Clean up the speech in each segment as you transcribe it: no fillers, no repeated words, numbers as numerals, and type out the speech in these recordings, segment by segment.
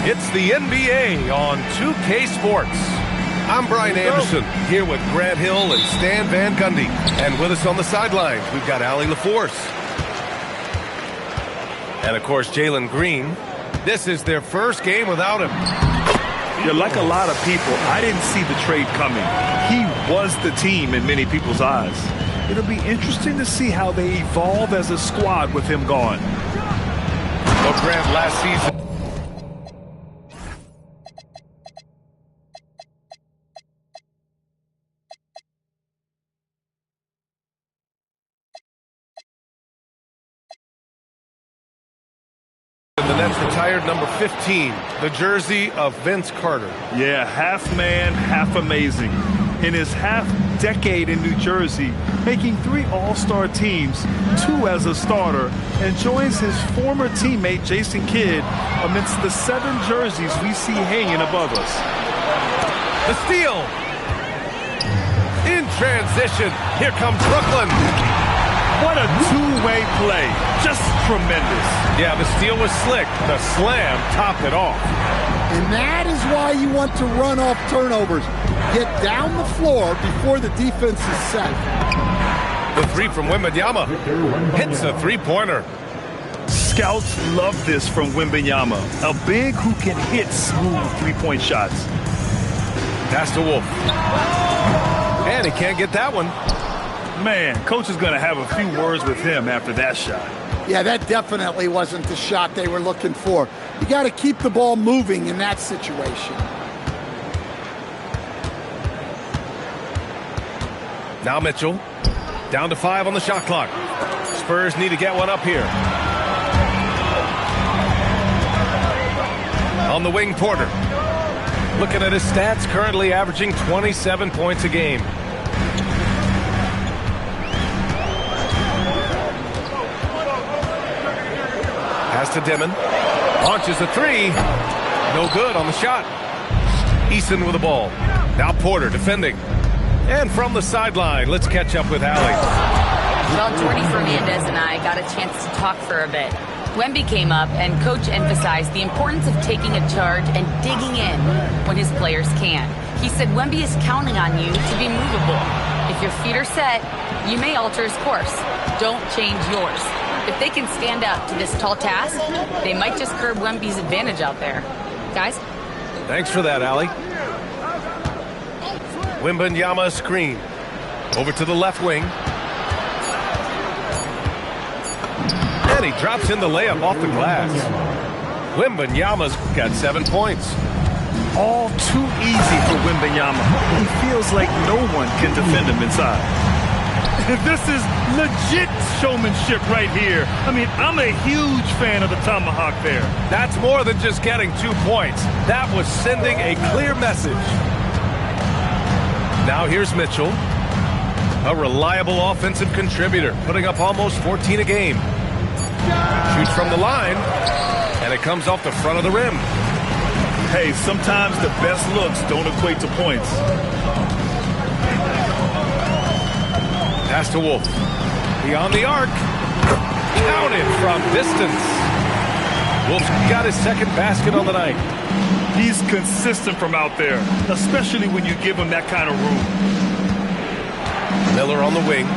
It's the NBA on 2K Sports. I'm Brian Anderson, here with Grant Hill and Stan Van Gundy. And with us on the sidelines, we've got Allie LaForce. And, of course, Jalen Green. This is their first game without him. Yeah, like a lot of people, I didn't see the trade coming. He was the team in many people's eyes. It'll be interesting to see how they evolve as a squad with him gone. Well, Grant, last season. The Nets retired number 15, the jersey of Vince Carter. Yeah, half man, half amazing. In his half-decade in New Jersey, making 3 All-Star teams, 2 as a starter, and joins his former teammate Jason Kidd amidst the 7 jerseys we see hanging above us. The steal. In transition, here comes Brooklyn. What a two-way play. Just tremendous. Yeah, the steal was slick. The slam topped it off. And that is why you want to run off turnovers. Get down the floor before the defense is set. The 3 from Wembanyama hits a 3-pointer. Scouts love this from Wembanyama. A big who can hit smooth 3-point shots. Pass to Wolf. And he can't get that one. Man, coach is going to have a few words with him after that shot. Yeah, that definitely wasn't the shot they were looking for. You got to keep the ball moving in that situation. Now Mitchell, down to 5 on the shot clock. Spurs need to get one up here. On the wing, Porter. Looking at his stats, currently averaging 27 points a game. Pass to Dimon. Launches a 3. No good on the shot. Eason with the ball. Now Porter defending. And from the sideline, let's catch up with Allie. Well, Jordy Fernandez and I got a chance to talk for a bit. Wemby came up, and Coach emphasized the importance of taking a charge and digging in when his players can. He said Wemby is counting on you to be movable. If your feet are set, you may alter his course. Don't change yours. If they can stand up to this tall task, they might just curb Wemby's advantage out there. Guys? Thanks for that, Allie. Wembanyama screen. Over to the left wing. And he drops in the layup off the glass. Wembanyama's got 7 points. All too easy for Wembanyama. He feels like no one can defend him inside. This is legit showmanship right here. I mean, I'm a huge fan of the tomahawk there. That's more than just getting 2 points. That was sending a clear message. Now here's Mitchell, a reliable offensive contributor, putting up almost 14 a game. Shoots from the line, and it comes off the front of the rim. Hey, sometimes the best looks don't equate to points. Pass to Wolf. Beyond the arc. Counted from distance. Wolf's got his second basket on the night. He's consistent from out there, especially when you give him that kind of room. Miller on the wing.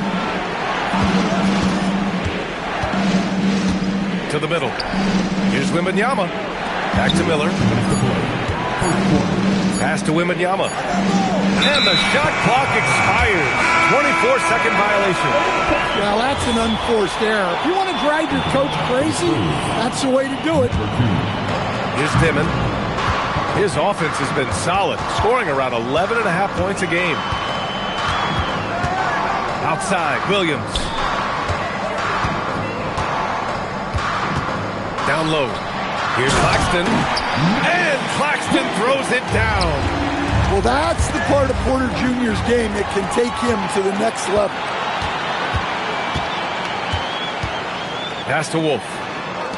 To the middle. Here's Wembanyama. Back to Miller. Pass to Wembanyama. And the shot clock expires. 24-second violation. Well, that's an unforced error. If you want to drive your coach crazy, that's the way to do it. Here's Dimon. His offense has been solid, scoring around 11.5 points a game. Outside, Williams. Down low. Here's Claxton. And Claxton throws it down. Well, that's the part of Porter Jr.'s game that can take him to the next level. Pass to Wolf.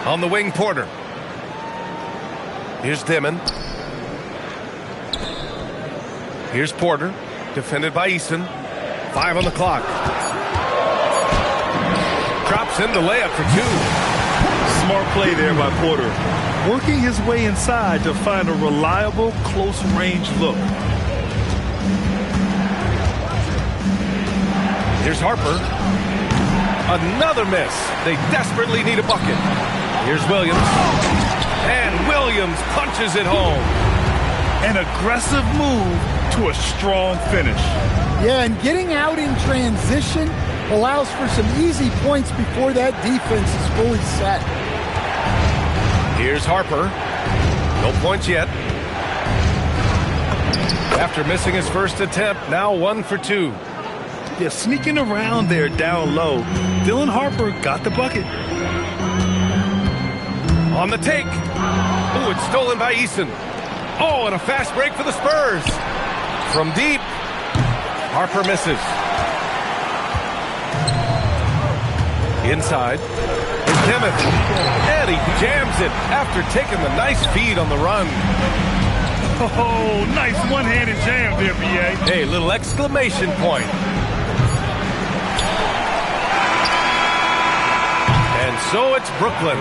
On the wing, Porter. Here's Dimon. Here's Porter. Defended by Eason. 5 on the clock. Drops in the layup for 2. Smart play there by Porter. working his way inside to find a reliable close-range look. Here's Harper. Another miss. They desperately need a bucket. Here's Williams. And Williams punches it home. An aggressive move to a strong finish. Yeah, and getting out in transition allows for some easy points before that defense is fully set. Here's Harper. No points yet. After missing his first attempt, now 1 for 2. Yeah, sneaking around there down low. Dylan Harper got the bucket. On the take. Oh, it's stolen by Eason. Oh, and a fast break for the Spurs. From deep. Harper misses. Inside. It's Timothy. And he jams it after taking the nice feed on the run. Oh, nice one-handed jam there, B.A. Hey, little exclamation point. And so it's Brooklyn,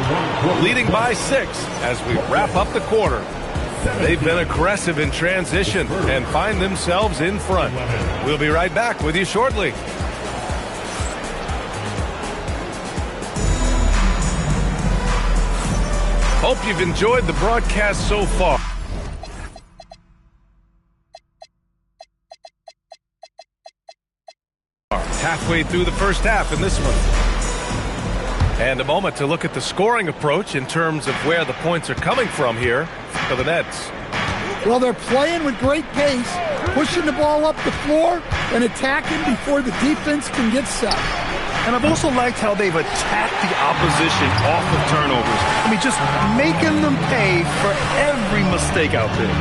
leading by 6 as we wrap up the quarter. They've been aggressive in transition and find themselves in front. We'll be right back with you shortly. Hope you've enjoyed the broadcast so far. Halfway through the first half in this one. And a moment to look at the scoring approach in terms of where the points are coming from here for the Nets. Well, they're playing with great pace, pushing the ball up the floor and attacking before the defense can get set. And I've also liked how they've attacked the opposition off of turnovers. I mean, just making them pay for every mistake out there.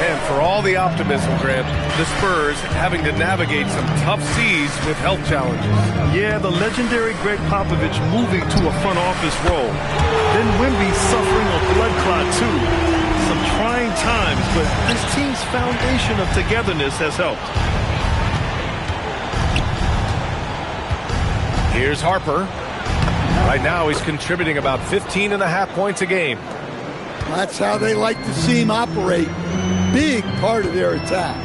And for all the optimism, Grant, the Spurs having to navigate some tough seas with health challenges. Yeah, the legendary Greg Popovich moving to a front office role. Then Wemby suffering a blood clot too. Some trying times, but this team's foundation of togetherness has helped. Here's Harper. Right now he's contributing about 15.5 points a game. That's how they like to see him operate. Big part of their attack.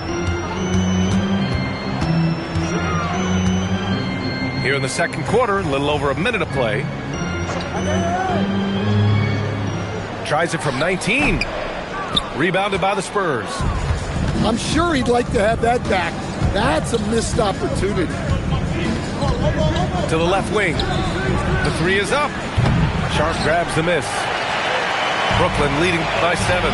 Here in the second quarter, a little over a minute of play. Tries it from 19. Rebounded by the Spurs. I'm sure he'd like to have that back. That's a missed opportunity. To the left wing. The 3 is up. Sharp grabs the miss. Brooklyn leading by 7.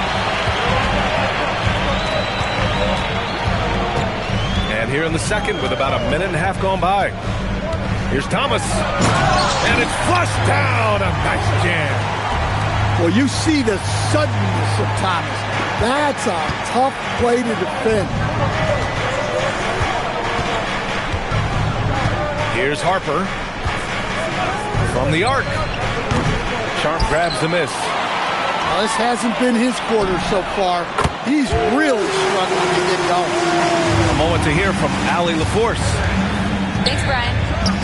And here in the second with about a minute and a half gone by. Here's Thomas. And it's flushed down. A nice jam. Well, you see the suddenness of Thomas. That's a tough play to defend. Here's Harper. From the arc. Sharp grabs the miss. Well, this hasn't been his quarter so far. He's really struggling to get going. A moment to hear from Allie LaForce. Thanks, Brian.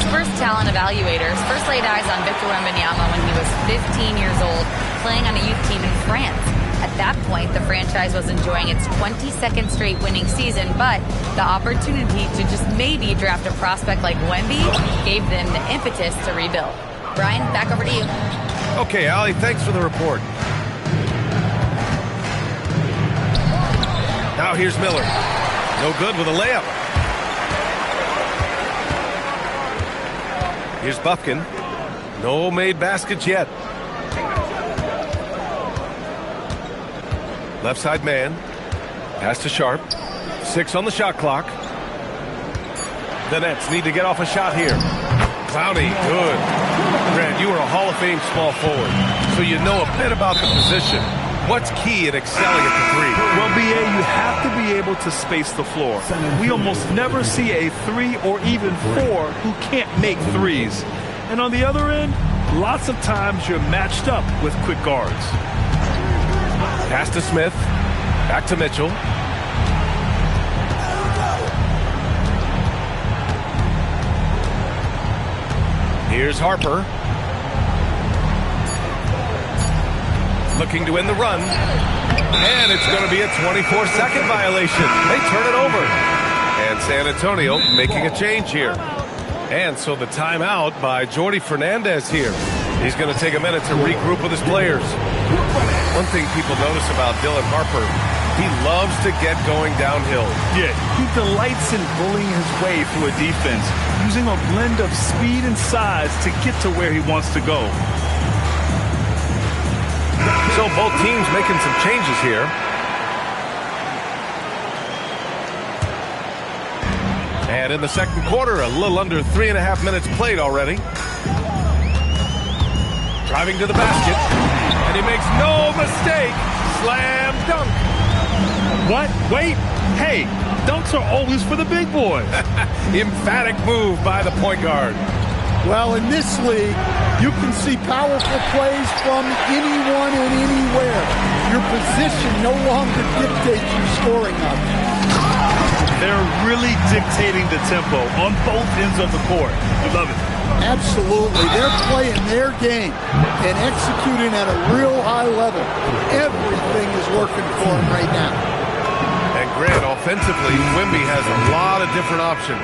Spurs talent evaluators first laid eyes on Victor Wembanyama when he was 15 years old, playing on a youth team in France. At that point, the franchise was enjoying its 22nd straight winning season, but the opportunity to just maybe draft a prospect like Wemby gave them the impetus to rebuild. Brian, back over to you. Okay, Allie, thanks for the report. Now here's Miller. No good with a layup. Here's Bufkin. No made baskets yet. Left side man. Pass to Sharp. 6 on the shot clock. The Nets need to get off a shot here. Clowney, good. Grant, you were a Hall of Fame small forward, so you know a bit about the position. What's key in excelling at the 3? Well, B.A., you have to be able to space the floor. We almost never see a 3 or even 4 who can't make threes. And on the other end, lots of times you're matched up with quick guards. Pass to Smith. Back to Mitchell. Here's Harper. looking to end the run. And it's going to be a 24-second violation. They turn it over. And San Antonio making a change here. And so the timeout by Jordi Fernandez here. He's going to take a minute to regroup with his players. One thing people notice about Dylan Harper, he loves to get going downhill. Yeah, he delights in bullying his way through a defense, using a blend of speed and size to get to where he wants to go. So both teams making some changes here. And in the second quarter, a little under 3.5 minutes played already. Driving to the basket, and he makes no mistake. Slam dunk. What? Wait. Hey, dunks are always for the big boys. Emphatic move by the point guard. Well, in this league, you can see powerful plays from anyone and anywhere. Your position no longer dictates your scoring options. They're really dictating the tempo on both ends of the court. I love it. Absolutely. They're playing their game and executing at a real high level. Everything is working for them right now. And Grant, offensively, Wemby has a lot of different options.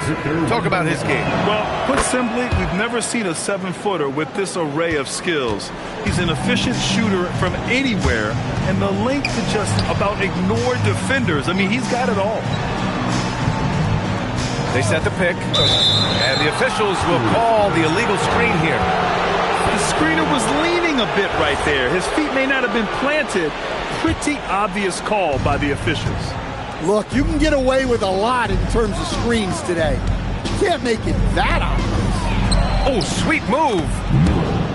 Talk about his game. Well, put simply, we've never seen a 7-footer with this array of skills. He's an efficient shooter from anywhere, and the length to just about ignore defenders. I mean, he's got it all. They set the pick, and the officials will call the illegal screen here. The screener was leaning a bit right there. His feet may not have been planted. Pretty obvious call by the officials. Look, you can get away with a lot in terms of screens today. You can't make it that obvious. Oh, sweet move.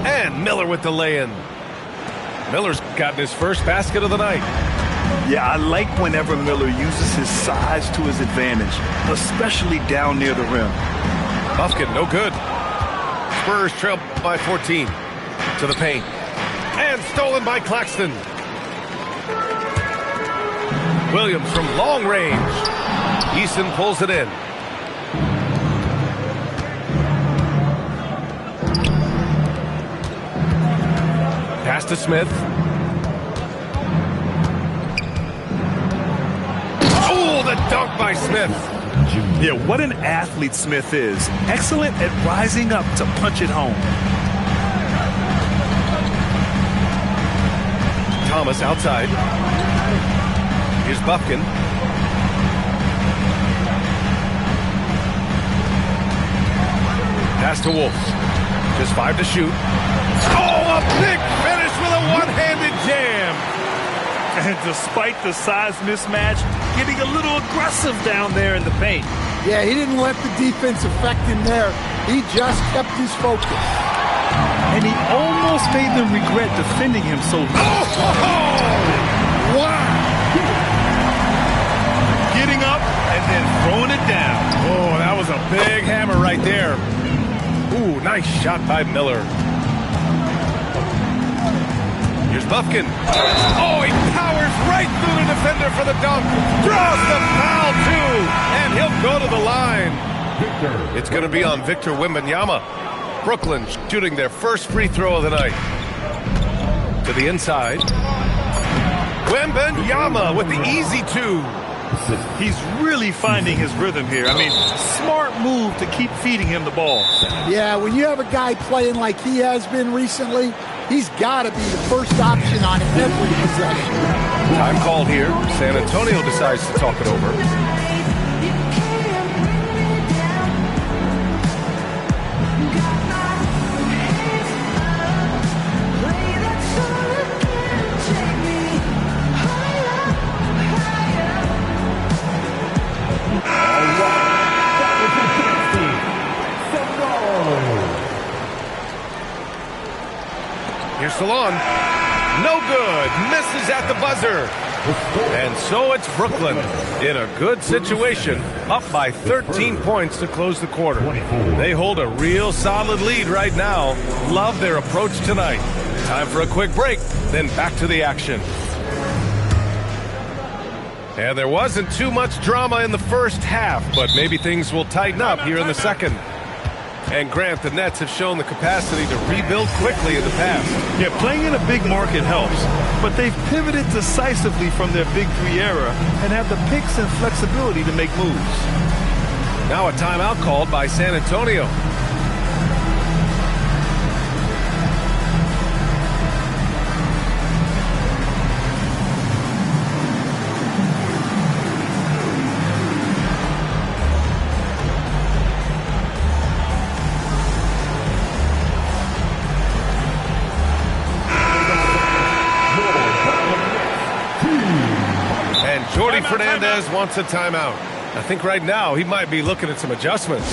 And Miller with the lay-in. Miller's gotten his first basket of the night. Yeah, I like whenever Miller uses his size to his advantage, especially down near the rim. Buffkin, no good. Spurs trail by 14 to the paint. And stolen by Claxton. Williams from long range. Eason pulls it in. Pass to Smith. Oh, the dunk by Smith. Yeah, what an athlete Smith is. Excellent at rising up to punch it home. Thomas outside. Here's Buffkin. Pass to Wolf. Just 5 to shoot. Oh, a big finish with a one-handed jam. And despite the size mismatch, getting a little aggressive down there in the paint. Yeah, he didn't let the defense affect him there. He just kept his focus. And he almost made them regret defending him so long. Oh, wow. Getting up and then throwing it down. Oh, that was a big hammer right there. Ooh, nice shot by Miller. Here's Buffkin. Oh, he powers right through the defender for the dunk. Draws the foul, too. And he'll go to the line. It's going to be on Victor Wembanyama. Brooklyn shooting their first free throw of the night. To the inside. Wembanyama with the easy 2. He's really finding his rhythm here. I mean, smart move to keep feeding him the ball. Yeah, when you have a guy playing like he has been recently, he's got to be the first option on every possession. Time called here. San Antonio decides to talk it over. Here's Salon. No good. Misses at the buzzer. And so it's Brooklyn in a good situation, up by 13 points to close the quarter. They hold a real solid lead right now. Love their approach tonight. Time for a quick break, then back to the action. And there wasn't too much drama in the first half, but maybe things will tighten up here in the second. And Grant, the Nets have shown the capacity to rebuild quickly in the past. Yeah, playing in a big market helps, but they've pivoted decisively from their Big Three era and have the picks and flexibility to make moves. Now a timeout called by San Antonio. Jordy Fernandez wants a timeout. I think right now he might be looking at some adjustments.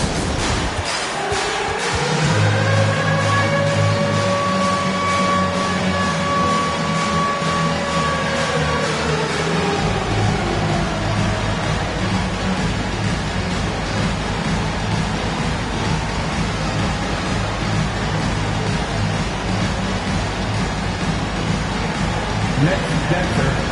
Next dancer.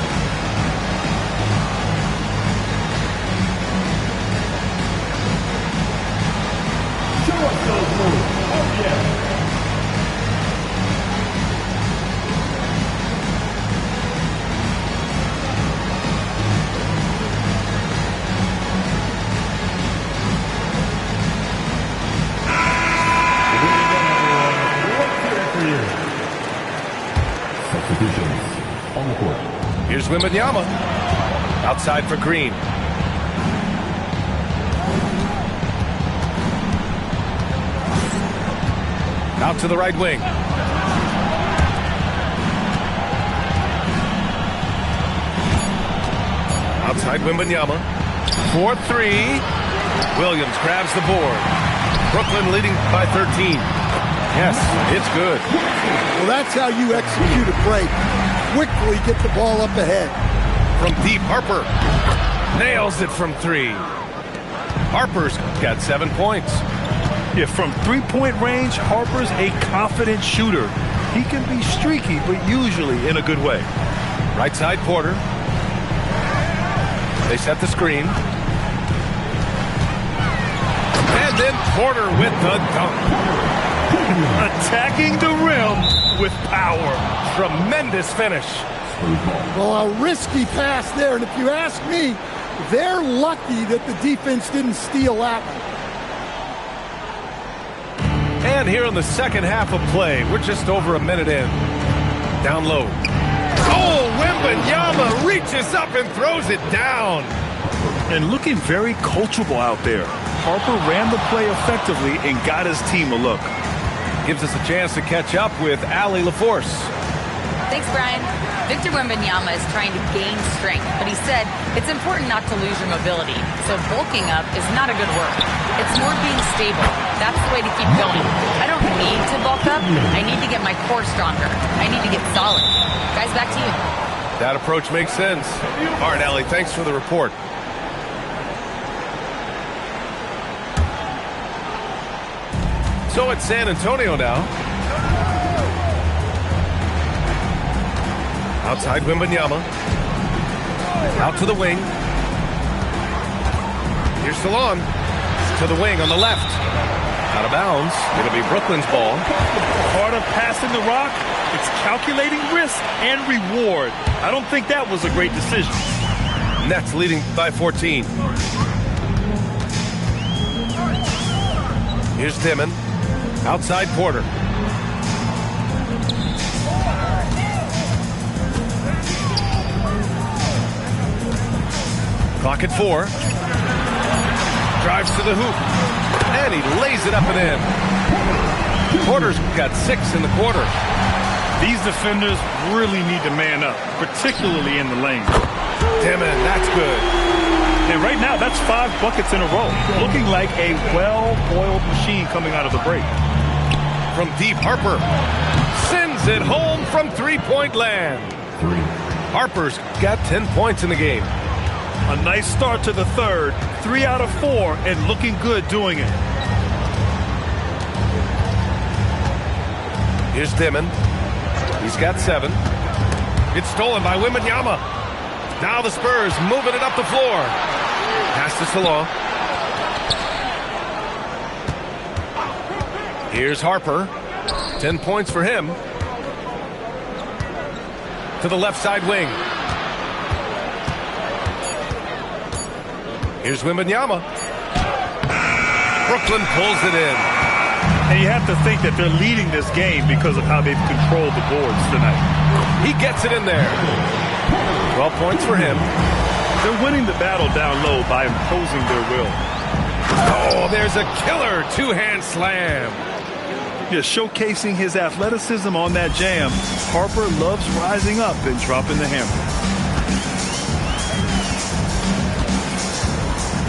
Here's Wembanyama. Outside for Green. Out to the right wing. Outside Wembanyama. 4-3. Williams grabs the board. Brooklyn leading by 13. Yes, it's good. Well, that's how you execute a break. Quickly get the ball up ahead. From deep, Harper nails it from three. Harper's got 7 points. Yeah, from three-point range, Harper's a confident shooter. He can be streaky, but usually in a good way. Right side, Porter. They set the screen. And then Porter with the dunk. Attacking the rim with power. Tremendous finish. Well, a risky pass there, and if you ask me, they're lucky that the defense didn't steal that one. And here in the second half of play, we're just over a minute in. Down low. Oh, Wembanyama reaches up and throws it down. And looking very coachable out there. Harper ran the play effectively and got his team a look. Gives us a chance to catch up with Allie LaForce. Thanks, Brian. Victor Wembanyama is trying to gain strength, but he said it's important not to lose your mobility. So bulking up is not a good word. It's more being stable. That's the way to keep going. I don't need to bulk up. I need to get my core stronger. I need to get solid. Guys, back to you. That approach makes sense. All right, Allie, thanks for the report. So it's San Antonio now. Outside Wembanyama. Out to the wing. Here's Salon. To the wing on the left. Out of bounds. It'll be Brooklyn's ball. Part of passing the rock, it's calculating risk and reward. I don't think that was a great decision. Nets leading by 14. Here's Dimon. Outside Porter. Clock at 4. Drives to the hoop. And he lays it up and in. Porter's got 6 in the quarter. These defenders really need to man up, particularly in the lane. Dimon, that's good. And right now, that's 5 buckets in a row. Looking like a well-oiled machine coming out of the break. From deep, Harper sends it home from three-point land. Harper's got 10 points in the game. A nice start to the third. 3 out of 4 and looking good doing it. Here's Dimon. He's got 7. It's stolen by Wembanyama. Now the Spurs moving it up the floor. Pass to Salon. Here's Harper. 10 points for him. To the left side wing. Here's Wembanyama. Brooklyn pulls it in. And you have to think that they're leading this game because of how they've controlled the boards tonight. He gets it in there. 12 points for him. They're winning the battle down low by imposing their will. Oh, there's a killer two-hand slam. Just showcasing his athleticism on that jam. Harper loves rising up and dropping the hammer.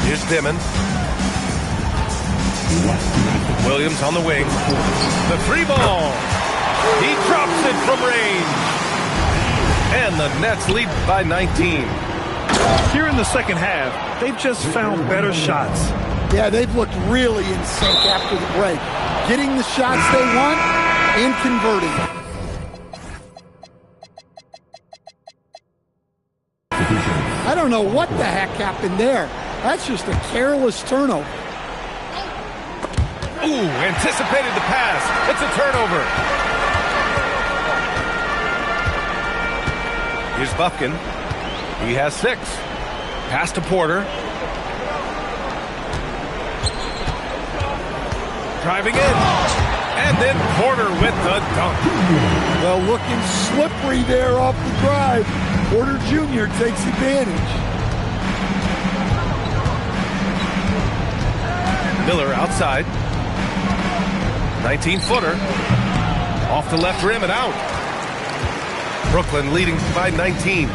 Here's Dimon. Williams on the wing. The three ball. He drops it from range. And the Nets lead by 19. Here in the second half, they've just found better shots. Yeah, they've looked really in sync after the break. Getting the shots they want and converting them. I don't know what the heck happened there. That's just a careless turnover. Ooh, anticipated the pass. It's a turnover. Here's Buffkin. He has 6. Pass to Porter. Driving in. And then Porter with the dunk. Well, looking slippery there off the drive. Porter Jr. takes advantage. Miller outside. 19-footer. Off the left rim and out. Brooklyn leading by 19.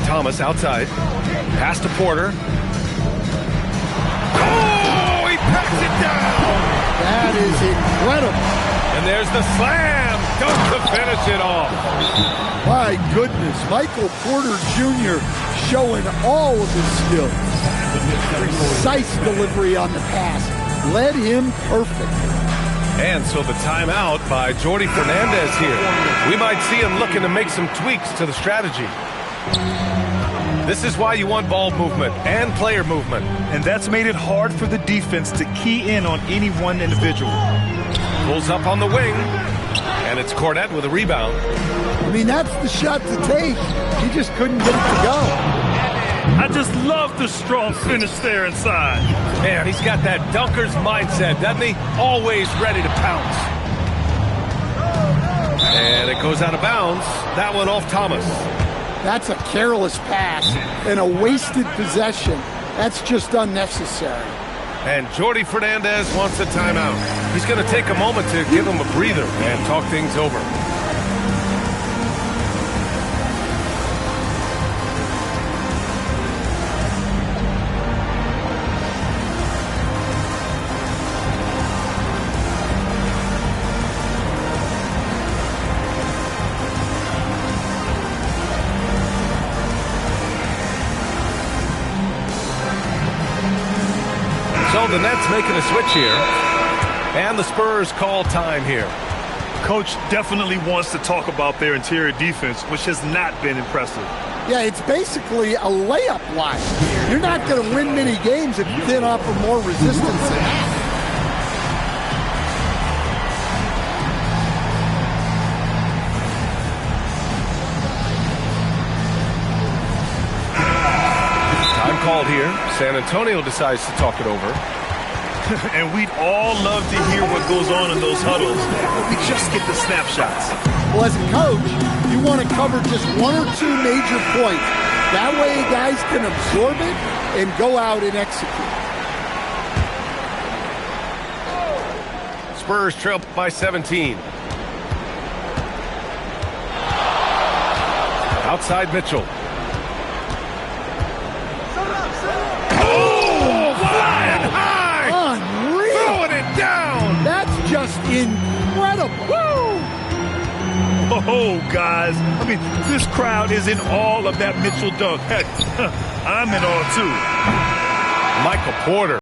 Thomas outside. Pass to Porter. Oh, he packs it down. That is incredible. And there's the slam. Dunk to finish it off. My goodness, Michael Porter Jr. showing all of his skills. Precise delivery on the pass. Led him perfectly. And so the timeout by Jordi Fernandez here. We might see him looking to make some tweaks to the strategy. This is why you want ball movement and player movement. And that's made it hard for the defense to key in on any one individual. Pulls up on the wing. And it's Cornette with a rebound. I mean, that's the shot to take. He just couldn't get it to go. I just love the strong finish there inside. Man, he's got that dunker's mindset, doesn't he? Always ready to pounce. And it goes out of bounds. That one off Thomas. That's a careless pass and a wasted possession. That's just unnecessary. And Jordi Fernandez wants a timeout. He's going to take a moment to give him a breather and talk things over. So the Nets making a switch here. And the Spurs call time here. Coach definitely wants to talk about their interior defense, which has not been impressive. Yeah, it's basically a layup line. You're not going to win many games if you can't offer more resistance than that. Time called here. San Antonio decides to talk it over. And we'd all love to hear what goes on in those huddles, but we just get the snapshots. Well, as a coach, you want to cover just 1 or 2 major points. That way guys can absorb it and go out and execute. Spurs trail by 17. Outside Mitchell. Oh, flying high! Unreal! Throwing it down! That's just incredible! Woo! Oh, guys, I mean, this crowd is in awe of that Mitchell dunk. Heck, I'm in awe, too. Michael Porter